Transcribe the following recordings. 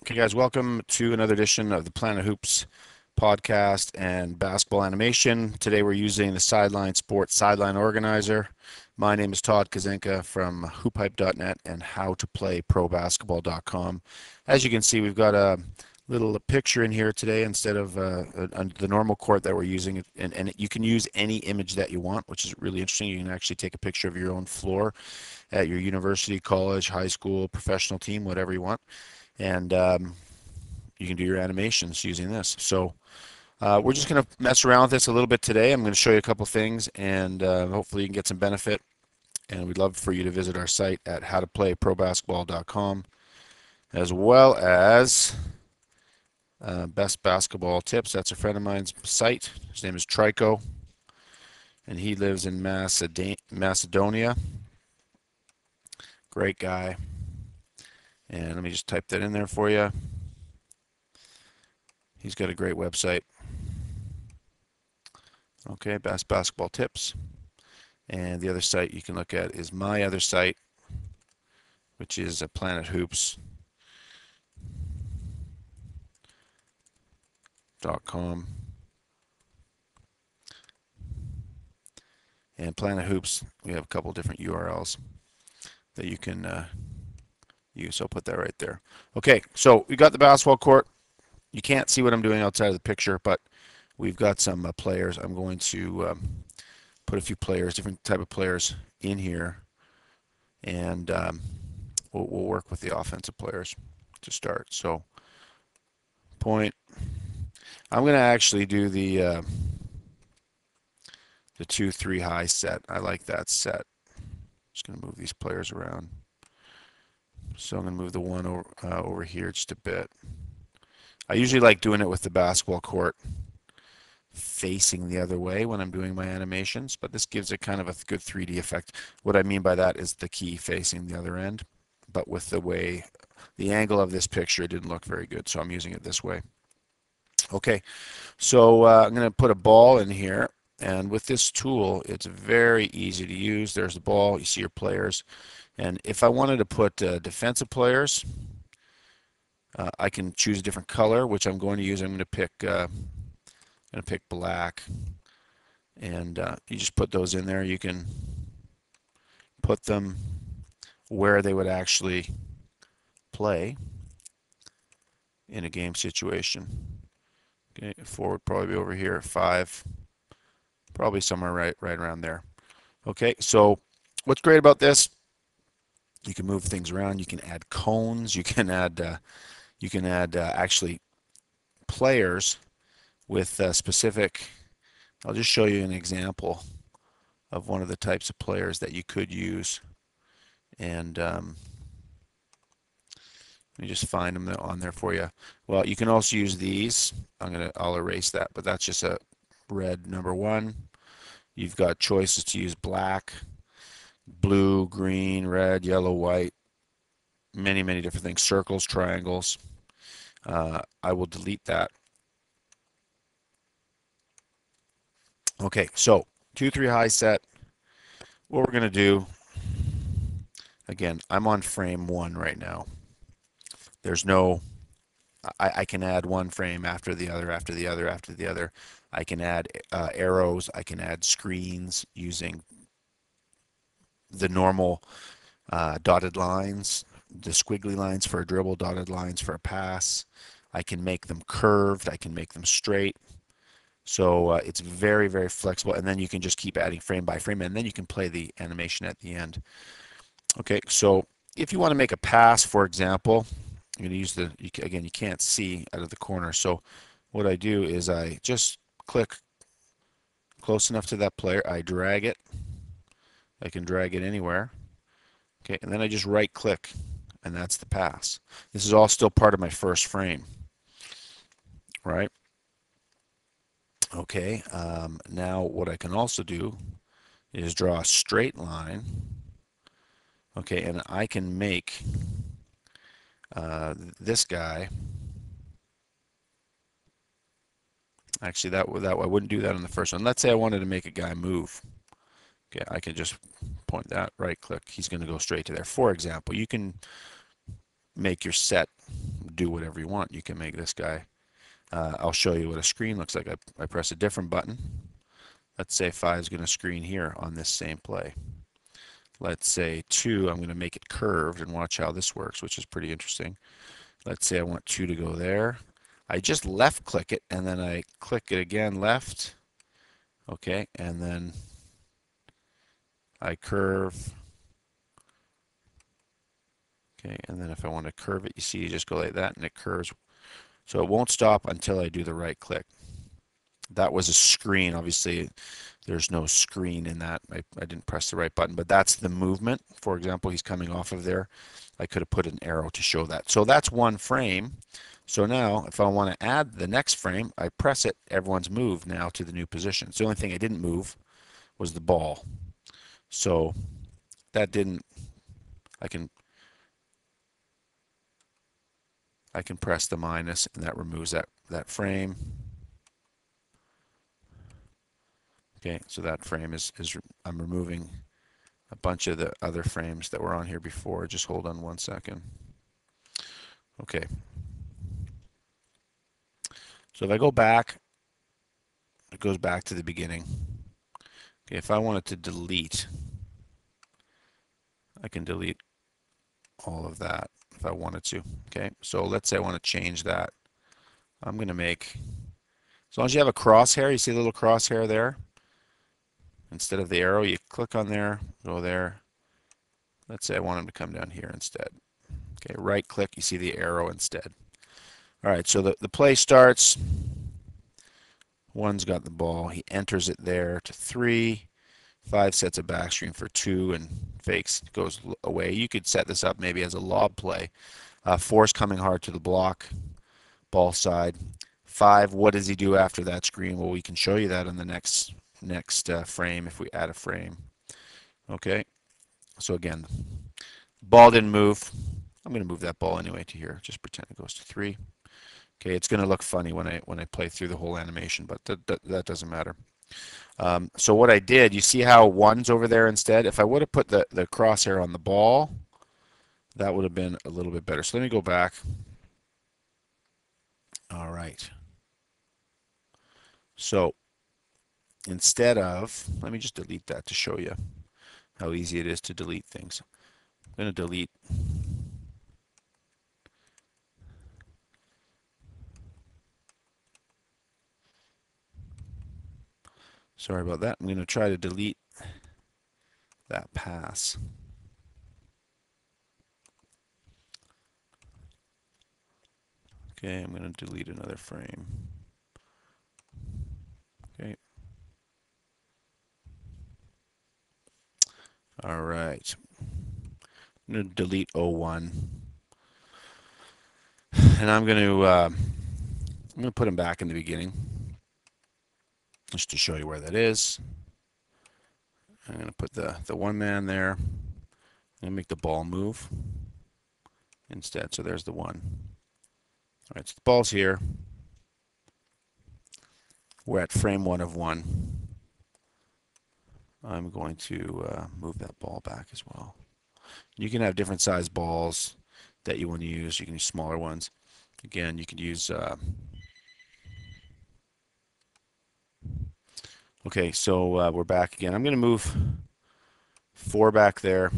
Okay, guys, welcome to another edition of the Planet Hoops podcast and basketball animation. Today we're using the Sideline Sports Sideline Organizer. My name is Todd Kazenka from hoophype.net and howtoplayprobasketball.com. As you can see, we've got a little picture in here today instead of the normal court that we're using. And you can use any image that you want, which is really interesting. You can actually take a picture of your own floor at your university, college, high school, professional team, whatever you want. And you can do your animations using this. So we're just going to mess around with this a little bit today. I'm going to show you a couple things, and hopefully you can get some benefit. And we'd love for you to visit our site at howtoplayprobasketball.com, as well as Best Basketball Tips. That's a friend of mine's site. His name is Trico, and he lives in Macedonia. Great guy. And let me just type that in there for you. He's got a great website. Okay, Best Basketball Tips. And the other site you can look at is my other site, which is planethoops.com. And Planet Hoops, we have a couple different URLs that you can use. So I'll put that right there. Okay, so we got the basketball court. You can't see what I'm doing outside of the picture, but we've got some players. I'm going to put a few players, different type of players in here, and we'll work with the offensive players to start. So point. I'm going to actually do the 2-3 high set. I like that set. Just going to move these players around. So I'm going to move the one over here just a bit. I usually like doing it with the basketball court facing the other way when I'm doing my animations, but this gives it kind of a good 3D effect. What I mean by that is the key facing the other end, but with the angle of this picture, it didn't look very good, so I'm using it this way. Okay, so I'm going to put a ball in here, and with this tool, it's very easy to use. There's the ball, you see your players, and if I wanted to put defensive players, I can choose a different color, which I'm going to use. I'm going to pick black, and you just put those in there. You can put them where they would actually play in a game situation. Okay, forward probably be over here, 5, probably somewhere right around there. Okay, so what's great about this? You can move things around. You can add cones. You can add actually players with specific. I'll just show you an example of one of the types of players that you could use, and let me just find them on there for you. Well, you can also use these. I'll erase that, but that's just a red number 1. You've got choices to use black, blue, green, red, yellow, white, many different things. Circles, triangles. I will delete that. Okay, so 2-3 high set. What we're going to do, again, I'm on frame 1 right now. There's no, I can add one frame after the other, after the other, after the other. I can add arrows. I can add screens using the normal dotted lines, the squiggly lines for a dribble, dotted lines for a pass. I can make them curved. I can make them straight. So it's very flexible, and then you can just keep adding frame by frame, and then you can play the animation at the end. Okay, so if you want to make a pass, for example, I'm going to use again, you can't see out of the corner, so what I do is I just click close enough to that player, I drag it. I can drag it anywhere. Okay, and then I just right click, and that's the pass. This is all still part of my first frame, right? Okay, now what I can also do is draw a straight line. Okay, and I can make this guy. Actually, that I wouldn't do that on the first one. Let's say I wanted to make a guy move. Okay, I can just point that, right click. He's going to go straight to there. For example, you can make your set do whatever you want. You can make this guy, I'll show you what a screen looks like. I press a different button. Let's say 5 is going to screen here on this same play. Let's say 2, I'm going to make it curved and watch how this works, which is pretty interesting. Let's say I want 2 to go there. I just left click it and then I click it again left. Okay, and then I curve. Okay, and then if I want to curve it, you see you just go like that and it curves. So it won't stop until I do the right click. That was a screen. Obviously, there's no screen in that. I didn't press the right button, but that's the movement. For example, he's coming off of there. I could have put an arrow to show that. So that's one frame. So now, if I want to add the next frame, I press it. Everyone's moved now to the new position. So the only thing I didn't move was the ball. So that didn't, I can press the minus and that removes that frame. Okay, so that frame is I'm removing a bunch of the other frames that were on here before. Just hold on 1 second. Okay. So if I go back, it goes back to the beginning. Okay, if I wanted to delete, I can delete all of that if I wanted to. Okay, so let's say I want to change that. I'm going to make, as long as you have a crosshair, you see the little crosshair there? Instead of the arrow, you click on there, go there. Let's say I want him to come down here instead. Okay, right click, you see the arrow instead. All right, so the play starts. 1's got the ball. He enters it there to 3. 5 sets a backstream for 2 and fakes, goes away. You could set this up maybe as a lob play. 4's coming hard to the block, ball side. 5, what does he do after that screen? Well, we can show you that on the next frame if we add a frame. Okay, so again, ball didn't move. I'm going to move that ball anyway to here. Just pretend it goes to 3. Okay, it's going to look funny when I play through the whole animation, but that doesn't matter. So what I did, you see how 1's over there instead? If I would have put the crosshair on the ball, that would have been a little bit better. So let me go back. All right. So instead of, let me just delete that to show you how easy it is to delete things. I'm going to delete. Sorry about that. I'm going to try to delete that pass. Okay, I'm going to delete another frame. Okay. All right. I'm going to delete 01. And I'm going to put him back in the beginning just to show you where that is. I'm going to put the 1 man there. I'm going to make the ball move instead. So there's the 1. All right, so the ball's here. We're at frame 1 of 1. I'm going to move that ball back as well. You can have different size balls that you want to use. You can use smaller ones. Again, you could use. Okay, so we're back again. I'm going to move 4 back there.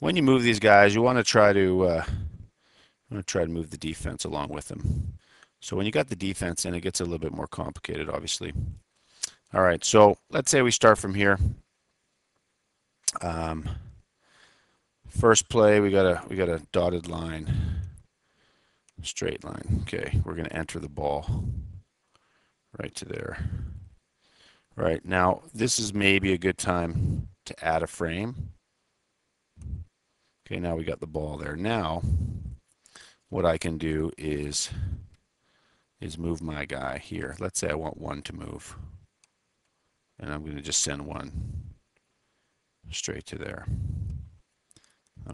When you move these guys, you want to try to move the defense along with them. So when you got the defense in, it gets a little bit more complicated, obviously. All right, so let's say we start from here. First play, we got a dotted line, straight line. Okay, we're going to enter the ball right to there. Right, now this is maybe a good time to add a frame. Okay, now we got the ball there. Now, what I can do is move my guy here. Let's say I want 1 to move. And I'm going to just send 1 straight to there.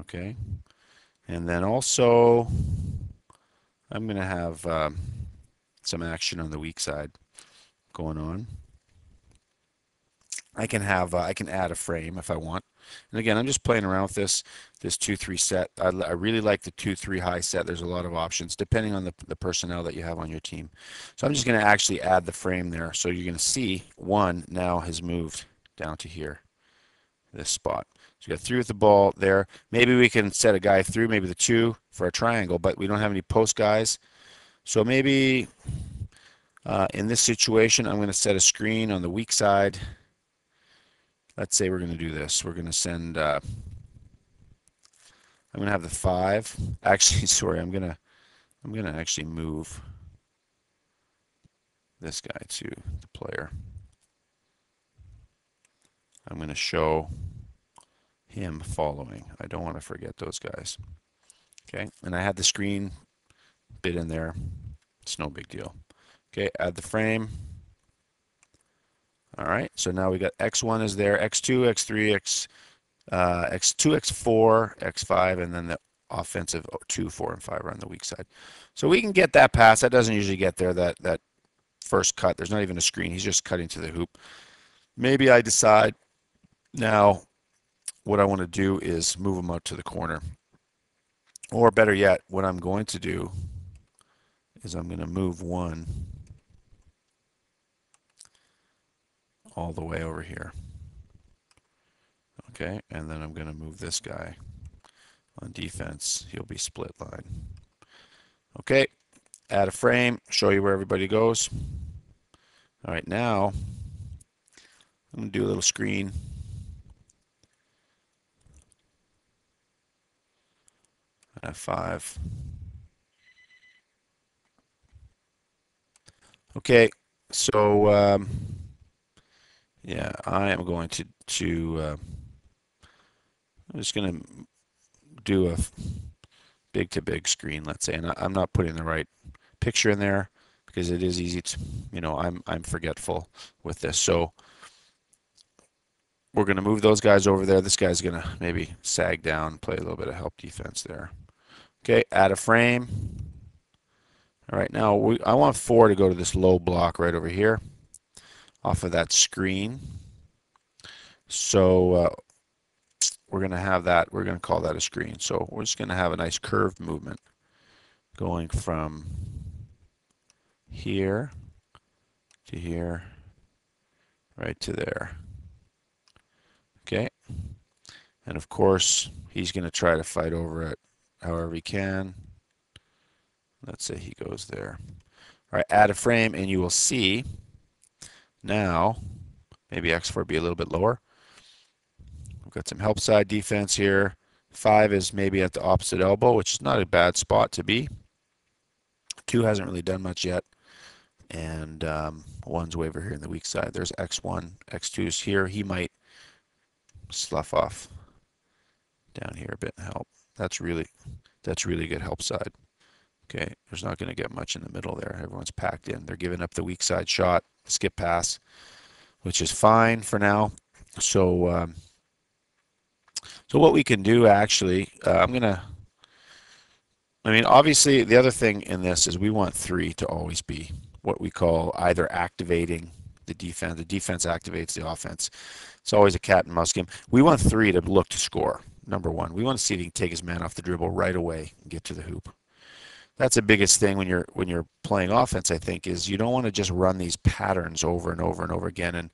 Okay. And then also, I'm going to have some action on the weak side going on. I can add a frame if I want. And again, I'm just playing around with this 2-3 set. I really like the 2-3 high set. There's a lot of options depending on the personnel that you have on your team. So I'm just going to actually add the frame there. So you're going to see one now has moved down to here, this spot. So you got 3 with the ball there. Maybe we can set a guy through, maybe the 2 for a triangle, but we don't have any post guys. So maybe in this situation, I'm going to set a screen on the weak side. Let's say we're going to do this. We're going to send, I'm going to have the 5. Actually, sorry, I'm going to actually move this guy to the player. I'm going to show him following. I don't want to forget those guys. Okay, and I had the screen bit in there. It's no big deal. Okay, add the frame. All right, so now we got X1 is there, X2, X3, X2, X4, X5, and then the offensive 2, 4, and 5 are on the weak side. So we can get that pass. That doesn't usually get there, that first cut. There's not even a screen. He's just cutting to the hoop. Maybe I decide now what I want to do is move him out to the corner. Or better yet, what I'm going to do is I'm going to move one all the way over here. Okay, and then I'm going to move this guy on defense. He'll be split line. Okay, add a frame, show you where everybody goes. All right, now I'm going to do a little screen. F5. Okay, so yeah, I am going to I'm just going to do a big to big screen, let's say, and I'm not putting the right picture in there because it is easy to, I'm forgetful with this. So we're going to move those guys over there. This guy's going to maybe sag down, play a little bit of help defense there. Okay, add a frame. All right, now I want 4 to go to this low block right over here off of that screen. So we're going to have that, we're going to call that a screen. So we're just going to have a nice curved movement going from here to here, right to there. Okay, and of course he's going to try to fight over it however he can. Let's say he goes there. All right, add a frame, and you will see now, maybe X4 be a little bit lower. We've got some help side defense here. 5 is maybe at the opposite elbow, which is not a bad spot to be. 2 hasn't really done much yet. And 1's way over here in the weak side. There's X1. X2's here. He might slough off down here a bit and help. That's really good help side. Okay, there's not going to get much in the middle there. Everyone's packed in. They're giving up the weak side shot, skip pass, which is fine for now. So, so what we can do actually, obviously the other thing in this is we want 3 to always be what we call either activating the defense. The defense activates the offense. It's always a cat and mouse game. We want 3 to look to score. Number 1, we want to see if he can take his man off the dribble right away and get to the hoop. That's the biggest thing when you're playing offense, I think, is you don't want to just run these patterns over and over and over again. And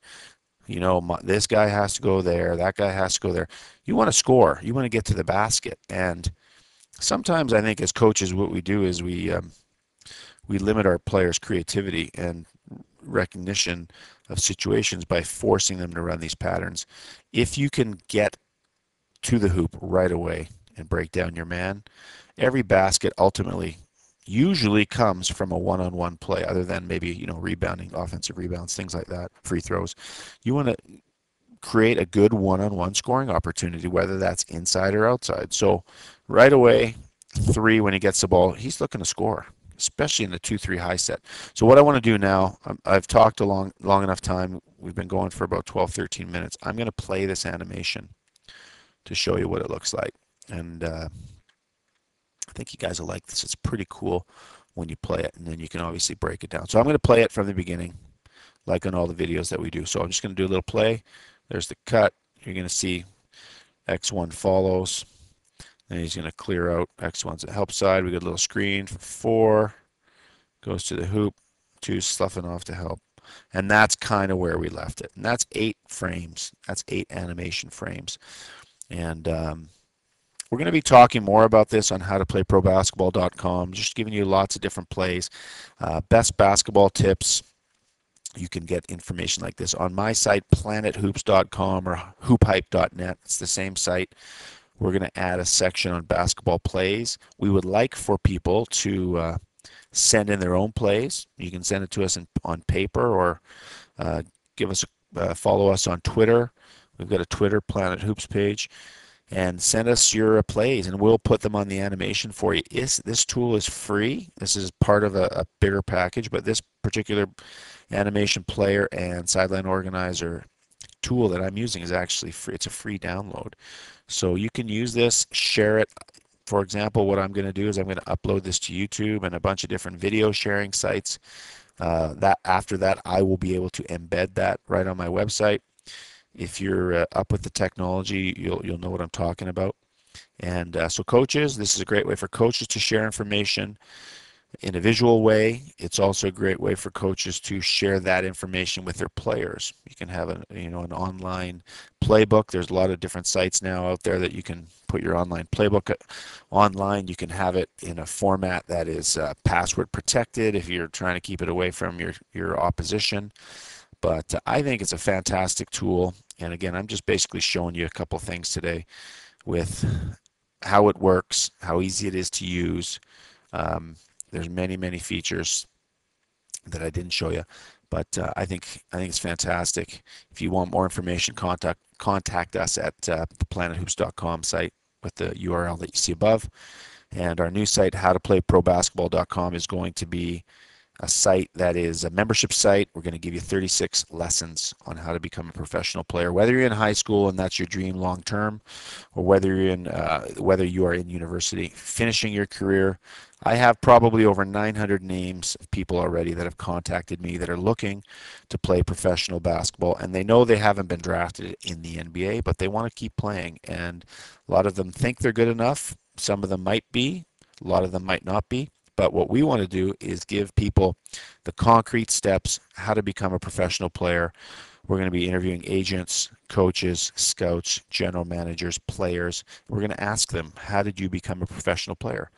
this guy has to go there, that guy has to go there. You want to score. You want to get to the basket. And sometimes I think as coaches, what we do is we limit our players' creativity and recognition of situations by forcing them to run these patterns. If you can get to the hoop right away and break down your man, every basket ultimately usually comes from a one-on-one play, other than maybe rebounding, offensive rebounds, things like that, free throws. You want to create a good one-on-one scoring opportunity, whether that's inside or outside. So right away, 3, when he gets the ball, he's looking to score, especially in the 2-3 high set. So what I want to do now, I've talked a long enough time. We've been going for about 12, 13 minutes. I'm going to play this animation to show you what it looks like. And I think you guys will like this. It's pretty cool when you play it, and then you can obviously break it down. So I'm going to play it from the beginning, like on all the videos that we do. So I'm just going to do a little play. There's the cut. You're going to see X1 follows. And he's going to clear out. X1's the help side. We get a little screen for 4. Goes to the hoop. 2 sloughing off to help. And that's kind of where we left it. And that's 8 frames. That's 8 animation frames. And we're going to be talking more about this on howtoplayprobasketball.com, just giving you lots of different plays, best basketball tips. You can get information like this on my site, planethoops.com or hoophype.net. It's the same site. We're going to add a section on basketball plays. We would like for people to send in their own plays. You can send it to us on paper or give us follow us on Twitter. We've got a Twitter Planet Hoops page. And send us your plays, and we'll put them on the animation for you. This tool is free. This is part of a bigger package, but this particular animation player and sideline organizer tool that I'm using is actually free. It's a free download. So you can use this, share it. For example, what I'm going to do is I'm going to upload this to YouTube and a bunch of different video sharing sites. That after that, I will be able to embed that right on my website. If you're up with the technology, you'll know what I'm talking about. And so coaches, this is a great way for coaches to share information in a visual way. It's also a great way for coaches to share that information with their players. You can have an online playbook. There's a lot of different sites now out there that you can put your online playbook online. You can have it in a format that is password protected if you're trying to keep it away from your opposition. But I think it's a fantastic tool. And again, I'm just basically showing you a couple things today with how it works, how easy it is to use. There's many features that I didn't show you, but I think it's fantastic. If you want more information, contact us at the planethoops.com site with the URL that you see above. And our new site, howtoplayprobasketball.com, is going to be a site that is a membership site. We're going to give you 36 lessons on how to become a professional player, whether you're in high school and that's your dream long term, or whether you are in university finishing your career. I have probably over 900 names of people already that have contacted me that are looking to play professional basketball, and they know they haven't been drafted in the NBA, but they want to keep playing, and a lot of them think they're good enough. Some of them might be, a lot of them might not be. But what we want to do is give people the concrete steps, how to become a professional player. We're going to be interviewing agents, coaches, scouts, general managers, players. We're going to ask them, how did you become a professional player?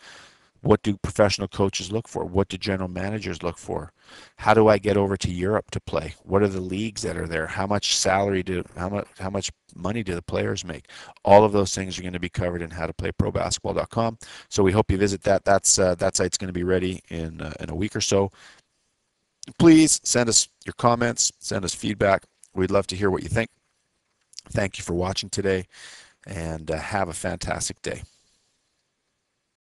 What do professional coaches look for? What do general managers look for? How do I get over to Europe to play? What are the leagues that are there? How much how much money do the players make? All of those things are going to be covered in howtoplayprobasketball.com. So we hope you visit that. That site's going to be ready in a week or so. Please send us your comments, send us feedback. We'd love to hear what you think. Thank you for watching today, and have a fantastic day.